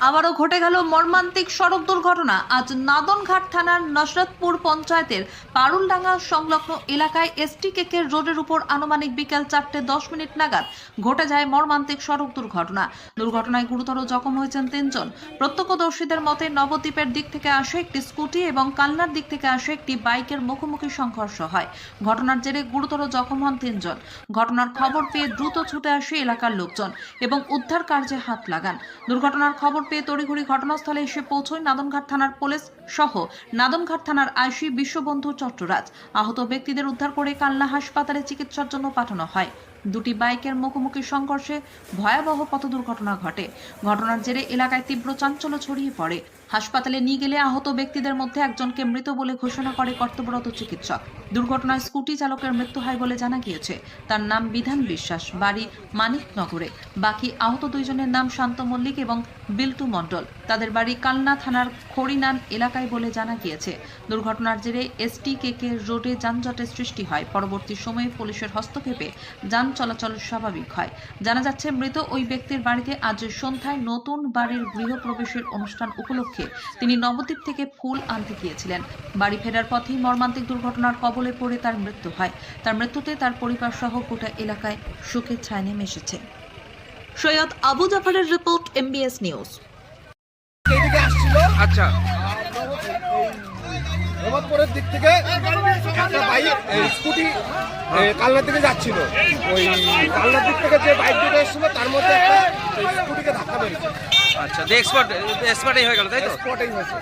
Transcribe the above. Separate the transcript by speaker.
Speaker 1: আবারও ঘটে গেল মর্মান্তিক সড়ক দুর্ঘটনা। আজ নাদনঘাট থানার নসরতপুর পঞ্চায়েতের পারুলডাঙ্গা সংলগ্ন এলাকায় এসটি-কেকের রোডের উপর আনুমানিক বিকেল 4:10 নাগাদ ঘটে যায় মর্মান্তিক সড়ক দুর্ঘটনা। দুর্ঘটনায় গুরুতর জখম হয়েছেন 3 জন। প্রত্যক্ষদর্শীদের মতে নবদ্বীপের দিক থেকে আসে একটি স্কুটি এবং কালনার দিক থেকে আসে একটি বাইকের মুখোমুখি সংঘর্ষ হয়। ঘটনার জেরে গুরুতর জখম হন 3 জন। ঘটনার খবর পেয়ে দ্রুত ছুটে আসে এলাকার লোকজন এবং উদ্ধার কার্যে হাত লাগান। দুর্ঘটনার খবর পেয়ে তড়িঘড়ি ঘটনাস্থলে এসে পৌঁছয় নাদনঘাট থানার পুলিশ সহ নাদনঘাট থানার আইসি বিশ্ববন্ধু চট্টরাজ। আহত ব্যক্তিদের উদ্ধার করে কালনা হাসপাতালে চিকিৎসার জন্য পাঠানো হয়। দুটি বাইকের মুখোমুখি সংঘর্ষে ভয়াবহ পথ দুর্ঘটনা ঘটে। ঘটনার জেরে এলাকায় তীব্র চাঞ্চল্য ছড়িয়ে পড়ে। হাসপাতালে নিয়ে গেলে আহত ব্যক্তিদের মধ্যে একজনকে মৃত বলে ঘোষণা করে কর্তব্যরত চিকিৎসক। দুর্ঘটনায় স্কুটি চালকের মৃত্যু হয় বলে জানা গিয়েছে। তার নাম বিধান বিশ্বাস, বাড়ি মানিকনগরে। বাকি আহত 2 জনের নাম শান্ত মল্লিক এবং বিল্টু মণ্ডল। তাদের বাড়ি কালনা থানার খড়িনান এলাকায় বলে জানা গিয়েছে। দুর্ঘটনার জেরে এসটি-কেকে রোডে যানজটের সৃষ্টি হয়। পরবর্তী সময়ে পুলিশের হস্তক্ষেপে যান চলাচল স্বাভাবিক হয়। জানা যাচ্ছে মৃত ওই ব্যক্তির বাড়িতে আজ সন্ধ্যায় নতুন বাড়ির গৃহপ্রবেশের অনুষ্ঠান উপলক্ষে তিনি নবদ্বীপ থেকে ফুল আনতে গিয়েছিলেন। বাড়ি ফেরার পথেই মর্মান্তিক দুর্ঘটনার কবলে পড়ে তার মৃত্যু হয়। তার মৃত্যুতে তার পরিবার সহ গোটা এলাকায় শোকের ছায়া নেমে এসেছে। সৈয়দ আবু জাফরের রিপোর্ট, MBS নিউজ।
Speaker 2: এইদিকে আসছিল,
Speaker 3: আচ্ছা,
Speaker 2: মোহাম্মদপুরের দিক থেকে একটা বাইক স্কুটি কালনার দিকে যাচ্ছিল। ওই কালনার দিক থেকে যে বাইক দুটো এসেছিল তার মধ্যে একটা স্কুটিকে ধাক্কা মেরেছে।
Speaker 3: আচ্ছা, এক্সপার্টই হয়ে গেল, তাই তো?
Speaker 2: স্পটেই হয়েছে।